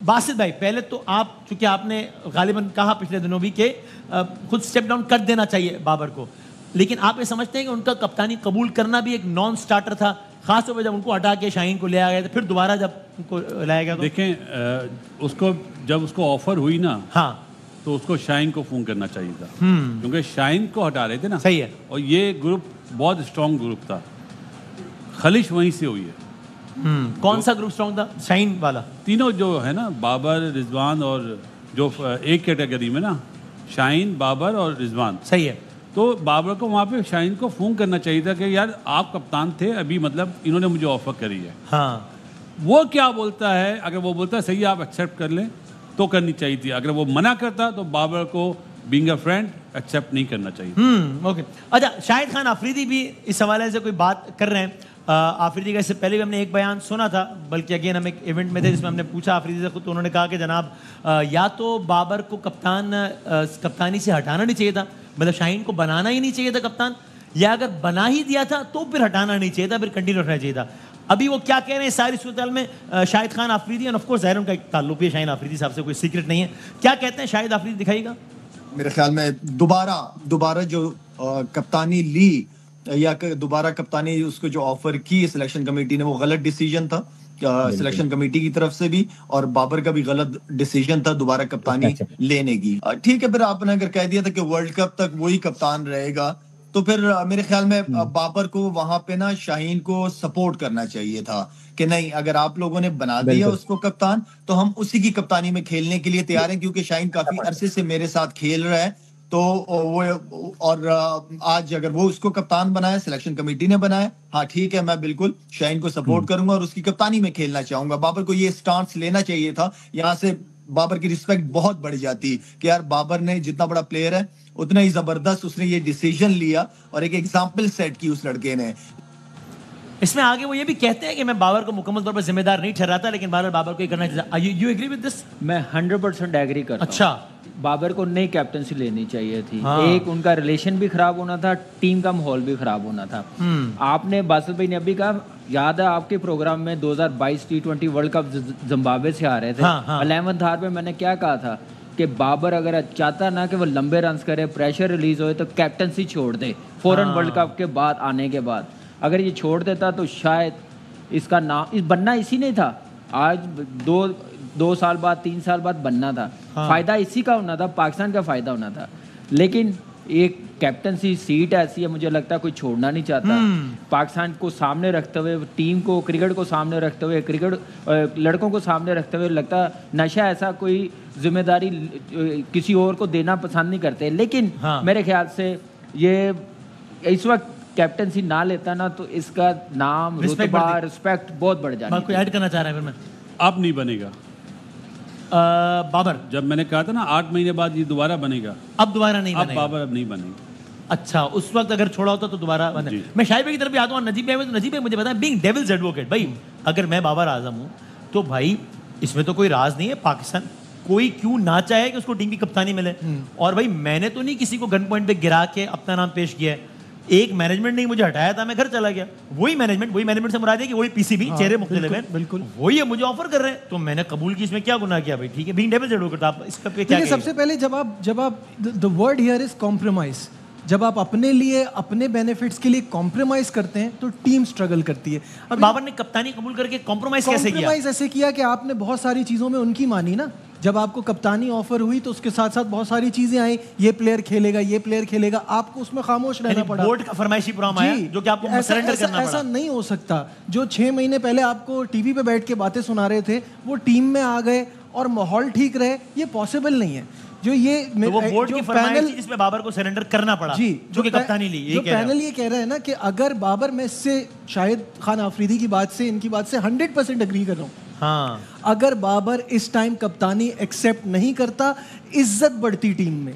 बासित भाई, पहले तो आप, चूंकि आपने गालिबन कहा पिछले दिनों भी कि खुद स्टेप डाउन कर देना चाहिए बाबर को, लेकिन आप ये समझते हैं कि उनका कप्तानी कबूल करना भी एक नॉन स्टार्टर था, खासतौर पर जब उनको हटा के शाहीन को ले आया गया, फिर दोबारा जब उनको लाया गया? तो देखें, उसको जब उसको ऑफर हुई ना, हाँ, तो उसको शाहीन को फोन करना चाहिए था, क्योंकि शाहीन को हटा रहे थे ना। सही है। और ये ग्रुप बहुत स्ट्रांग ग्रुप था, खलिश वहीं से हुई है। कौन सा ग्रुप स्ट्रांग था? शाहीन वाला? तीनों जो है ना, बाबर, रिजवान और जो एक कैटेगरी में ना, शाहीन, बाबर और रिजवान। सही है। तो बाबर को वहाँ पे शाहीन को फोन करना चाहिए था कि यार आप कप्तान थे अभी, मतलब इन्होंने मुझे ऑफर करी है। हाँ, वो क्या बोलता है, अगर वो बोलता है सही है आप एक्सेप्ट कर लें तो करनी चाहिए थी, अगर वो मना करता तो बाबर को बीइंग अ फ्रेंड एक्सेप्ट नहीं करना चाहिए। ओके। अच्छा, शाहिद खान आफरीदी भी इस हवाले से कोई बात कर रहे हैं। आफरीदी का इससे पहले भी हमने एक बयान सुना था, बल्कि अगेन हम एक इवेंट में थे जिसमें हमने पूछा आफरीदी से खुद, तो उन्होंने कहा कि जनाब या तो बाबर को कप्तानी से हटाना नहीं चाहिए था, मतलब शाहीन को बनाना ही नहीं चाहिए था कप्तान, या अगर बना ही दिया था तो फिर हटाना नहीं चाहिए था, फिर कंटिन्यू रखना चाहिए था। अभी वो क्या कह रहे हैं सारी सूरत में Shahid Khan Afridi, end of course ज़ाहिर उनका एक ताल्लुक है शाहीन आफरीदी साहब से, कोई सीक्रेट नहीं है। क्या कहते हैं शाहिद आफरीदी, दिखाइएगा। मेरे ख्याल में दोबारा जो कप्तानी ली या दोबारा कप्तानी उसको जो ऑफर की सिलेक्शन कमेटी ने, वो गलत डिसीजन था सिलेक्शन कमेटी की तरफ से भी, और बाबर का भी गलत डिसीजन था दोबारा कप्तानी लेने की। ठीक है, फिर आपने अगर कह दिया था कि वर्ल्ड कप तक वही कप्तान रहेगा, तो फिर मेरे ख्याल में बाबर को वहां पे ना शाहीन को सपोर्ट करना चाहिए था कि नहीं, अगर आप लोगों ने बना दिया उसको कप्तान तो हम उसी की कप्तानी में खेलने के लिए तैयार हैं, क्योंकि शाहीन काफी अरसे से मेरे साथ खेल रहा है। तो वो, और आज अगर वो उसको कप्तान बनाया, सिलेक्शन कमेटी ने बनाया, हाँ ठीक है, मैं बिल्कुल शाहीन को सपोर्ट करूंगा और उसकी कप्तानी में खेलना चाहूंगा। बाबर को ये स्टांस लेना चाहिए था, यहाँ से बाबर की रिस्पेक्ट बहुत बढ़ जाती कि यार बाबर ने, जितना बड़ा प्लेयर है उतना ही जबरदस्त उसने ये डिसीजन लिया और एक एग्जाम्पल सेट की उस लड़के ने। इसमें आगे वो ये भी कहते हैं कि मैं बाबर को मुकम्मल तौर पर जिम्मेदार नहीं ठहराता, लेकिन बाबर को ये करना चाहिए। You agree with this? मैं 100% एग्री करता हूं। अच्छा, बाबर को नई कैप्टनसी लेनी चाहिए थी। एक उनका रिलेशन भी खराब होना था, टीम का माहौल भी खराब होना था। आपने बासित भाई ने अभी कहा, याद है आपके प्रोग्राम में 2022 T20 वर्ल्ड कप जिम्बाब्वे से आ रहे थे, 11th आवर पे मैंने क्या कहा था कि बाबर अगर चाहता ना कि वो लंबे रन करे, प्रेशर रिलीज होए, तो कैप्टनसी छोड़ दे फौरन वर्ल्ड कप के बाद आने के बाद। अगर ये छोड़ देता तो शायद इसका नाम बनना इसी नहीं था, आज 2 साल बाद 3 साल बाद बनना था। फायदा इसी का होना था, पाकिस्तान का फायदा होना था। लेकिन एक कैप्टनसी सीट ऐसी है, मुझे लगता है कोई छोड़ना नहीं चाहता। पाकिस्तान को सामने रखते हुए, टीम को, क्रिकेट को सामने रखते हुए, क्रिकेट लड़कों को सामने रखते हुए, लगता नशा ऐसा कोई जिम्मेदारी किसी और को देना पसंद नहीं करते। लेकिन मेरे ख्याल से ये इस वक्त कैप्टनसी ना लेता ना, तो इसका नाम, रुतबा, रिस्पेक्ट बहुत बढ़ जाती। कोई ऐड करना चाह रहा है फिर? मैं अब नहीं बनेगा बाबर, जब मैंने कहा था ना 8 महीने बाद ये दोबारा बनेगा, अब दोबारा नहीं बनेगा। बाबर अब नहीं बनेगा। अच्छा, उस वक्त अगर छोड़ा होता तो दोबारा बने। मैं शाहिद भाई की तरफ भी आता हूँ, नजीब भाई, तो नजीब भाई मुझे बताएं, बीइंग डेविल्स एडवोकेट, भाई अगर मैं बाबर आजम हूँ तो भाई इसमें तो कोई राज नहीं है, पाकिस्तान कोई क्यों ना चाहे कि उसको टीम की कप्तानी मिले। और भाई मैंने तो नहीं किसी को गन पॉइंट पे गिरा के अपना नाम पेश किया है, एक मैनेजमेंट ने मुझे हटाया था, मैं घर चला गया। वही मैनेजमेंट से मुराद है कि वही पीसीबी, चेहरे मुख्तलिफ हैं, बिल्कुल वही है, मुझे ऑफर कर रहे हैं तो मैंने कबूल की। इसमें क्या गुनाह किया भाई? ठीक है, बीइंग डेविल्स एडवोकेट, आप इसका पे क्या? सबसे पहले जब आप the word here is compromise, जब आप अपने लिए, अपने बेनिफिट्स के लिए कॉम्प्रोमाइज करते हैं तो टीम स्ट्रगल करती है। अब बाबर ने कप्तानी कबूल करके कॉम्प्रोमाइज कैसे किया? कॉम्प्रोमाइज ऐसे किया कि आपने बहुत सारी चीजों में उनकी मानी ना। जब आपको कप्तानी ऑफर हुई तो उसके साथ साथ बहुत सारी चीजें आई, ये प्लेयर खेलेगा, आपको उसमें खामोश रहना पड़ा। बोर्ड का फरमाइशी प्रोग्राम आया जो कि आपको सरेंडर करना पड़ा। ऐसा नहीं हो सकता। जो 6 महीने पहले आपको टीवी पे बैठ के बातें सुना रहे थे, वो टीम में आ गए और माहौल ठीक रहे, ये पॉसिबल नहीं है। जो ये तो वो बोर्ड की फरमाइश थी जिसमें बाबर को सरेंडर करना पड़ा, जी, जो कि कप्तानी ली। जो पैनल ये कह रहा है ना कि अगर बाबर, मैं इससे शाहिद खान आफरीदी की बात से, इनकी बात से 100% एग्री कर रहा हूँ। हाँ, अगर बाबर इस टाइम कप्तानी एक्सेप्ट नहीं करता, इज्जत बढ़ती टीम में।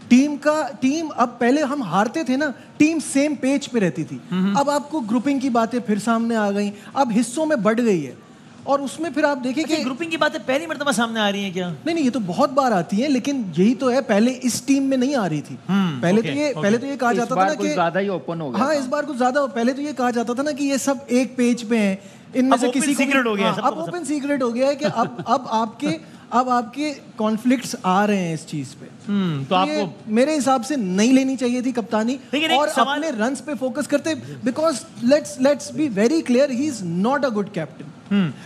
टीम अब पहले हम हारते थे ना, टीम सेम पेज पे रहती थी। अब आपको ग्रुपिंग की बातें फिर सामने आ गई, अब हिस्सों में बढ़ गई है। और उसमें फिर आप देखिए कि ग्रुपिंग की बातें पहली मर्तबा सामने आ रही हैं क्या? नहीं, ये तो बहुत बार आती हैं, लेकिन यही तो है, पहले इस टीम में नहीं आ रही थी। पहले तो ये कहा जाता था ना कि ज्यादा ही ओपन हो गया। हाँ, इस बार कुछ ज्यादा। पहले तो ये कहा जाता था ना कि ये सब एक पेज पे हैं, इनमें से किसी को सीक्रेट हो गया। अब ओपन सीक्रेट हो गया है कि अब अब आपके कॉन्फ्लिक्ट्स आ रहे हैं इस चीज पे। तो आपको मेरे हिसाब से नहीं लेनी चाहिए थी कप्तानी, लेकिन एक और सवाल- अपने रन्स पे फोकस करते, because let's be very clear, he is not a good captain.